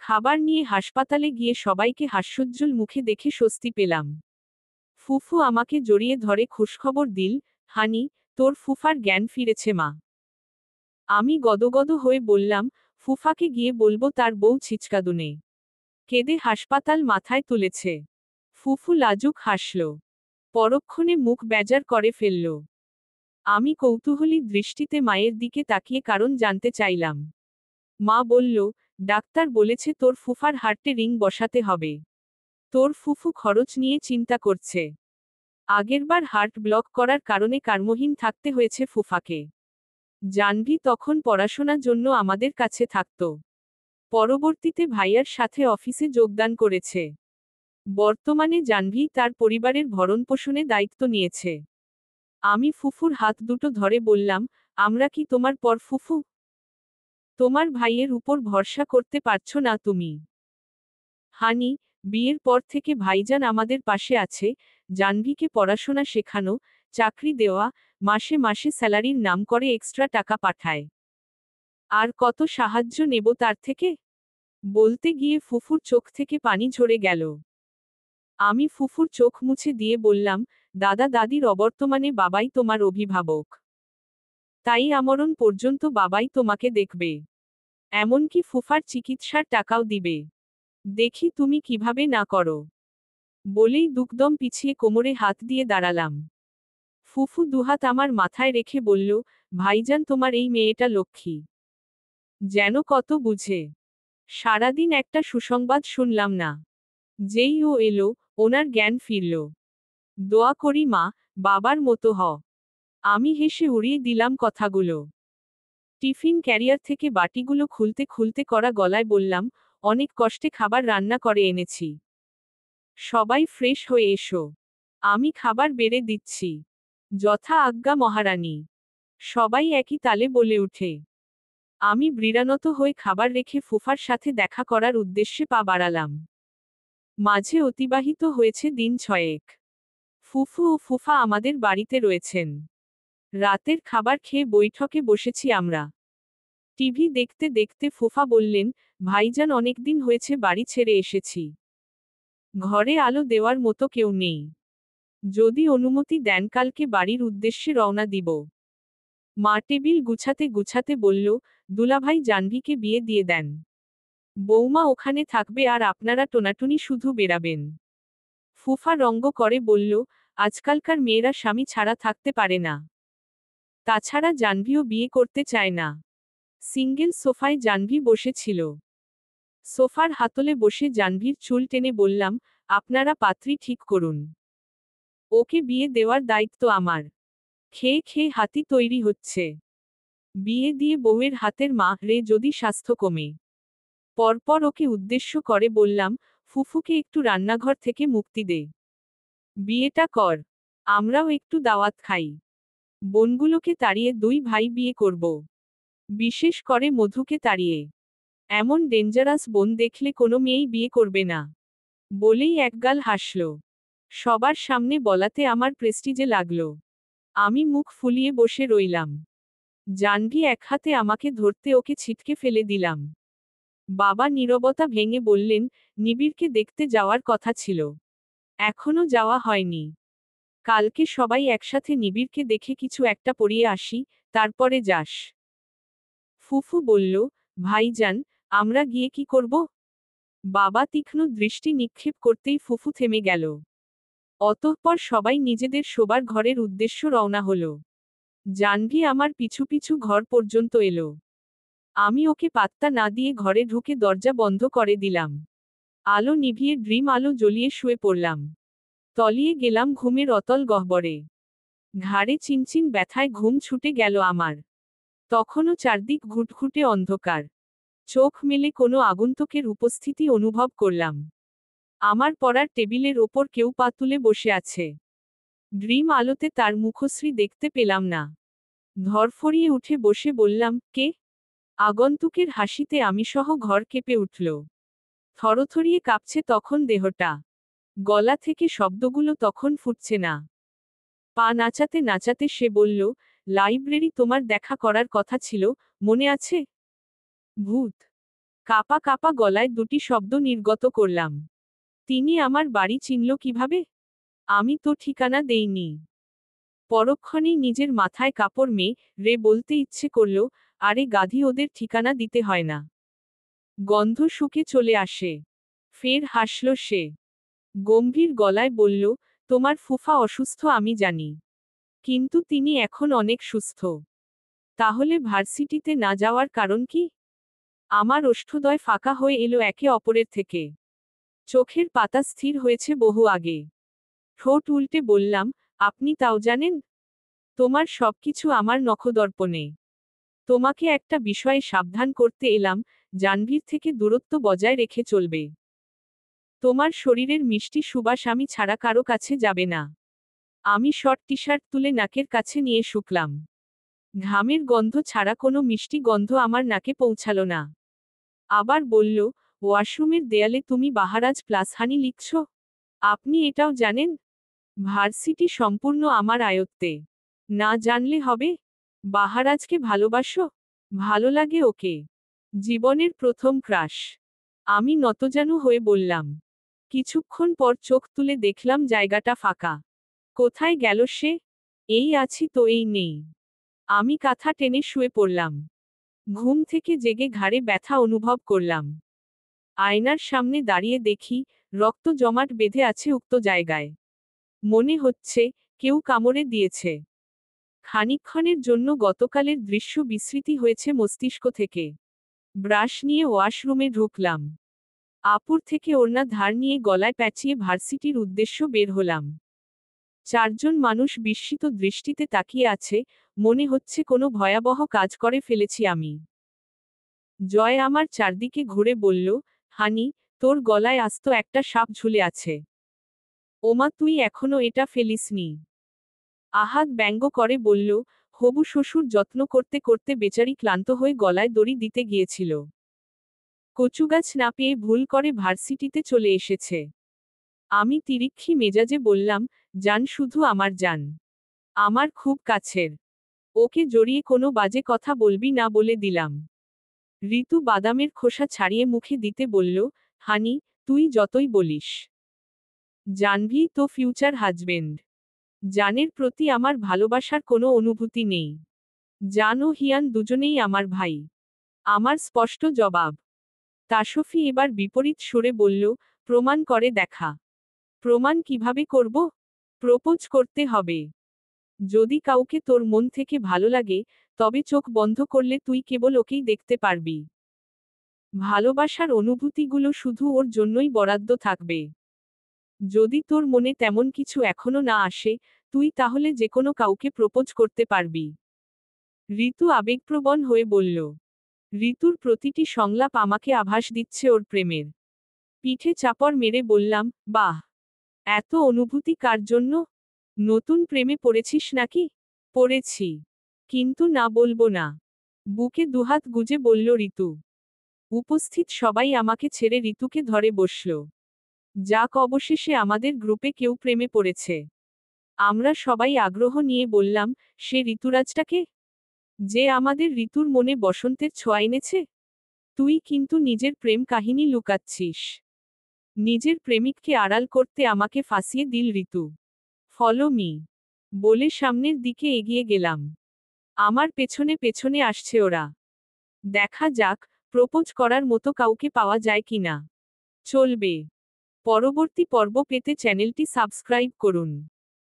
খাবার নিয়ে হাসপাতালে গিয়ে সবাইকে হাস্যোজ্জ্বল মুখে দেখে স্বস্তি পেলাম। ফুফু আমাকে জড়িয়ে ধরে খুশখবর দিল, হানি, তোর ফুফার জ্ঞান ফিরেছে মা। আমি গদগদ হয়ে বললাম, ফুফাকে গিয়ে বলবো তার বউ ছিচকাদুনে কেঁদে হাসপাতাল মাথায় তুলেছে। ফুফু লাজুক হাসল। পরক্ষণে মুখ বেজার করে ফেলল। আমি কৌতূহলী দৃষ্টিতে মায়ের দিকে তাকিয়ে কারণ জানতে চাইলাম। মা বলল, ডাক্তার বলেছে তোর ফুফার হার্টে রিং বসাতে হবে। তোর ফুফু খরচ নিয়ে চিন্তা করছে। আগেরবার হার্ট ব্লক করার কারণে কর্মহীন থাকতে হয়েছে ফুফাকে। জাহ্নবী তখন পড়াশোনার জন্য আমাদের কাছে থাকত। পরবর্তীতে ভাইয়ার সাথে অফিসে যোগদান করেছে। বর্তমানে জাহ্নবী তার পরিবারের ভরণপোষণে দায়িত্ব নিয়েছে। আমি ফুফুর হাত দুটো ধরে বললাম, আমরা কি তোমার পর ফুফু? তোমার ভাইয়ের উপর ভরসা করতে পারছো না তুমি? হানি, বিয়ের পর থেকে ভাইজান আমাদের পাশে আছে, জাহ্নবীকে পড়াশোনা শেখানো, চাকরি দেওয়া, মাসে মাসে স্যালারির নাম করে এক্সট্রা টাকা পাঠায়। আর কত সাহায্য নেব তার থেকে? বলতে গিয়ে ফুফুর চোখ থেকে পানি ঝরে গেল। আমি ফুফুর চোখ মুছে দিয়ে বললাম, দাদা দাদির অবর্তমানে বাবাই তোমার অভিভাবক। তাই আমরণ পর্যন্ত বাবাই তোমাকে দেখবে। এমনকি ফুফার চিকিৎসার টাকাও দিবে। দেখি তুমি কিভাবে না করো। বলেই দুকদম পিছিয়ে কোমরে হাত দিয়ে দাঁড়ালাম। ফুফু দুহাত আমার মাথায় রেখে বলল, ভাইজান তোমার এই মেয়েটা লক্ষ্মী। যেন কত বুঝে। সারাদিন একটা সুসংবাদ শুনলাম না। যেই ও এলো, ওনার জ্ঞান ফিরল। দোয়া করি মা, বাবার মতো হ। আমি হেসে উড়িয়ে দিলাম কথাগুলো। টিফিন ক্যারিয়ার থেকে বাটিগুলো খুলতে খুলতে করা গলায় বললাম, অনেক কষ্টে খাবার রান্না করে এনেছি। সবাই ফ্রেশ হয়ে এসো। আমি খাবার বেড়ে দিচ্ছি। যথা আজ্ঞা মহারানী। সবাই একই তালে বলে উঠে। আমি বৃরানত হয়ে খাবার রেখে ফুফার সাথে দেখা করার উদ্দেশ্যে পা বাড়ালাম। মাঝে অতিবাহিত হয়েছে দিন 6 ফুফু ও ফুফা আমাদের বাড়িতে রয়েছেন। রাতের খাবার খেয়ে বৈঠকে বসেছি আমরা। টিভি দেখতে দেখতে ফুফা বললেন, ভাইজান অনেকদিন হয়েছে বাড়ি ছেড়ে এসেছি। ঘরে আলো দেওয়ার মতো কেউ নেই। যদি অনুমতি দেন কালকে বাড়ির উদ্দেশ্যে রওনা দিব। মা টেবিল গুছাতে গুছাতে বলল, দুলাভাই জাহ্নবীকে বিয়ে দিয়ে দেন। বৌমা ওখানে থাকবে আর আপনারা টোনাটুনি শুধু বেরাবেন। ফুফা রঙ্গ করে বলল, আজকালকার মেয়েরা স্বামী ছাড়া থাকতে পারে না। তাছাড়া জাহ্নবীও বিয়ে করতে চায় না। সিঙ্গেল সোফায় জাহ্নবী বসেছিল। সোফার হাতলে বসে জাহ্নবীর চুল টেনে বললাম, আপনারা পাত্রী ঠিক করুন। ওকে বিয়ে দেওয়ার দায়িত্ব আমার। খেয়ে খেয়ে হাতি তৈরি হচ্ছে। বিয়ে দিয়ে বউয়ের হাতের মা রে যদি স্বাস্থ্য কমে। পরপর ওকে উদ্দেশ্য করে বললাম, ফুফুকে একটু রান্নাঘর থেকে মুক্তি দে। বিয়েটা কর। আমরাও একটু দাওয়াত খাই। বোনগুলোকে তাড়িয়ে 2 ভাই বিয়ে করব। বিশেষ করে মধুকে তাড়িয়ে। এমন ডেঞ্জারাস বোন দেখলে কোনো মেয়েই বিয়ে করবে না। বলেই একগাল হাসল। সবার সামনে বলাতে আমার প্রেস্টিজে লাগলো। আমি মুখ ফুলিয়ে বসে রইলাম। জাহ্নবী এক হাতে আমাকে ধরতে ওকে ছিটকে ফেলে দিলাম। বাবা নীরবতা ভেঙে বললেন, নিবিড়কে দেখতে যাওয়ার কথা ছিল। এখনো যাওয়া হয়নি। কালকে সবাই একসাথে নিবিড়কে দেখে কিছু একটা পরিয়ে আসি, তারপরে যাস। ফুফু বলল, ভাইজান, আমরা গিয়ে কি করব? বাবা তীক্ষ্ণ দৃষ্টি নিক্ষেপ করতেই ফুফু থেমে গেল। অতঃপর সবাই নিজেদের শোবার ঘরের উদ্দেশ্য রওনা হলো। জাহ্নবী আমার পিছু পিছু ঘর পর্যন্ত এলো। আমি ওকে পাত্তা না দিয়ে ঘরে ঢুকে দরজা বন্ধ করে দিলাম। আলো নিভিয়ে ড্রিম আলো জ্বলিয়ে শুয়ে পড়লাম। তলিয়ে গেলাম ঘুমের অতল গহ্বরে। ঘাড়ে চিনচিন ব্যথায় ঘুম ছুটে গেল আমার। তখনও চারদিক ঘুটঘুটে অন্ধকার। চোখ মেলে কোনো আগন্তুকের উপস্থিতি অনুভব করলাম। আমার পড়ার টেবিলের ওপর কেউ পা তুলে বসে আছে। ড্রিম আলোতে তার মুখশ্রী দেখতে পেলাম না। ধরফরিয়ে উঠে বসে বললাম, কে? আগন্তুকের হাসিতে আমি সহ ঘর কেঁপে উঠল। থরথরিয়ে কাঁপছে তখন দেহটা। গলা থেকে শব্দগুলো তখন ফুটছে না। পা নাচাতে নাচাতে সে বলল, লাইব্রেরি তোমার দেখা করার কথা ছিল, মনে আছে? ভূত। কাপা কাপা গলায় দুটি শব্দ নির্গত করলাম। তিনি আমার বাড়ি চিনল কিভাবে? আমি তো ঠিকানা দেইনি। পরক্ষণেই নিজের মাথায় কাপড় রে বলতে ইচ্ছে করল, আরে গাধি, ওদের ঠিকানা দিতে হয় না। গন্ধ শুকে চলে আসে। ফের হাসল সে। গম্ভীর গলায় বলল, তোমার ফুফা অসুস্থ আমি জানি। কিন্তু তিনি এখন অনেক সুস্থ। তাহলে ভার্সিটিতে না যাওয়ার কারণ কি? আমার ওষ্ঠদ্বয় ফাঁকা হয়ে এলো একে অপরের থেকে। চোখের পাতা স্থির হয়েছে বহু আগে। ঠোঁট উল্টে বললাম, আপনি তাও জানেন? তোমার সবকিছু আমার নখদর্পণে। তোমাকে একটা বিষয়ে সাবধান করতে এলাম, জাহ্নবীর থেকে দূরত্ব বজায় রেখে চলবে। তোমার শরীরের মিষ্টি সুবাস আমি ছাড়া কারো কাছে যাবে না। আমি শর্ট টি শার্ট তুলে নাকের কাছে নিয়ে শুকলাম। ঘামের গন্ধ ছাড়া কোনো মিষ্টি গন্ধ আমার নাকে পৌঁছালো না। আবার বলল, ওয়াশরুমের দেয়ালে তুমি বাহারাজ প্লাস হানি লিখছ? আপনি এটাও জানেন? ভার্সিটি সম্পূর্ণ আমার আয়ত্তে। না জানলে হবে? বাহারাজকে ভালোবাসো? ভালো লাগে ওকে। জীবনের প্রথম ক্রাশ। আমি নতজানু হয়ে বললাম। কিছুক্ষণ পর চোখ তুলে দেখলাম জায়গাটা ফাঁকা। কোথায় গেল সে? এই আছি তো এই নেই। আমি কাঁথা টেনে শুয়ে পড়লাম। ঘুম থেকে জেগে ঘাড়ে ব্যথা অনুভব করলাম। আয়নার সামনে দাঁড়িয়ে দেখি, রক্ত জমাট বেঁধে আছে উক্ত জায়গায়। মনে হচ্ছে, কেউ কামড়ে দিয়েছে। খানিকক্ষণের জন্য গতকালের দৃশ্য বিস্মৃতি হয়েছে মস্তিষ্ক থেকে। ব্রাশ নিয়ে ওয়াশরুমে ঢুকলাম। আপুর থেকে ওড়না ধার নিয়ে গলায় প্যাঁচিয়ে ভার্সিটির উদ্দেশ্য বের হলাম। চারজন মানুষ বিস্মিত দৃষ্টিতে তাকিয়ে আছে, মনে হচ্ছে কোনো ভয়াবহ কাজ করে ফেলেছি আমি। জয় আমার চারদিকে ঘুরে বলল, হানি, তোর গলায় আস্ত একটা সাপ ঝুলে আছে। ওমা, তুই এখনো এটা ফেলিসনি? আহাদ ব্যঙ্গ করে বলল, হবু শ্বশুর যত্ন করতে করতে বেচারি ক্লান্ত হয়ে গলায় দড়ি দিতে গিয়েছিল। কচুগাছ না পেয়ে ভুল করে ভার্সিটিতে চলে এসেছে। আমি তিরিক্ষি মেজাজে বললাম, জান, শুধু আমার জান। আমার খুব কাছের। ওকে জড়িয়ে কোনো বাজে কথা বলবি না বলে দিলাম। ঋতু বাদামের খোসা ছাড়িয়ে মুখে দিতে বলল, হানি, তুই যতই বলিস। জাহ্নবী তো ফিউচার হাজবেন্ড। জানের প্রতি আমার ভালোবাসার কোনো অনুভূতি নেই। জান ও হিয়ান দুজনেই আমার ভাই। আমার স্পষ্ট জবাব। তাসফি এবার বিপরীত সুরে বলল, প্রমাণ করে দেখা। প্রমাণ কিভাবে করব? প্রপোজ করতে হবে। যদি কাউকে তোর মন থেকে ভালো লাগে, তবে চোখ বন্ধ করলে তুই কেবল ওকেই দেখতে পারবি। ভালোবাসার অনুভূতিগুলো শুধু ওর জন্যই বরাদ্দ থাকবে। যদি তোর মনে তেমন কিছু এখনো না আসে, তুই তাহলে যেকোনো কাউকে প্রপোজ করতে পারবি। ঋতু আবেগপ্রবণ হয়ে বলল। ঋতুর প্রতিটি সংলাপ আমাকে আভাস দিচ্ছে ওর প্রেমের। পিঠে চাপড় মেরে বললাম, বাহ! এত অনুভূতি কার জন্য? নতুন প্রেমে পড়েছিস নাকি? পড়েছি। কিন্তু না বলবো না। বুকে দুহাত গুজে বলল ঋতু। উপস্থিত সবাই আমাকে ছেড়ে ঋতুকে ধরে বসল। যাক, অবশেষে আমাদের গ্রুপে কেউ প্রেমে পড়েছে। আমরা সবাই আগ্রহ নিয়ে বললাম, সে ঋতুরাজটাকে? যে আমাদের ঋতুর মনে বসন্তের ছোঁয়া এনেছে? তুই কিন্তু নিজের প্রেম কাহিনী লুকাচ্ছিস। নিজের প্রেমিককে আড়াল করতে আমাকে ফাঁসিয়ে দিল ঋতু। ফলো মি বলে সামনের দিকে এগিয়ে গেলাম। আমার পেছনে পেছনে আসছে ওরা। দেখা যাক, প্রপোজ করার মতো কাউকে পাওয়া যায় কিনা। চলবে। পরবর্তী পর্ব পেতে চ্যানেলটি সাবস্ক্রাইব করুন।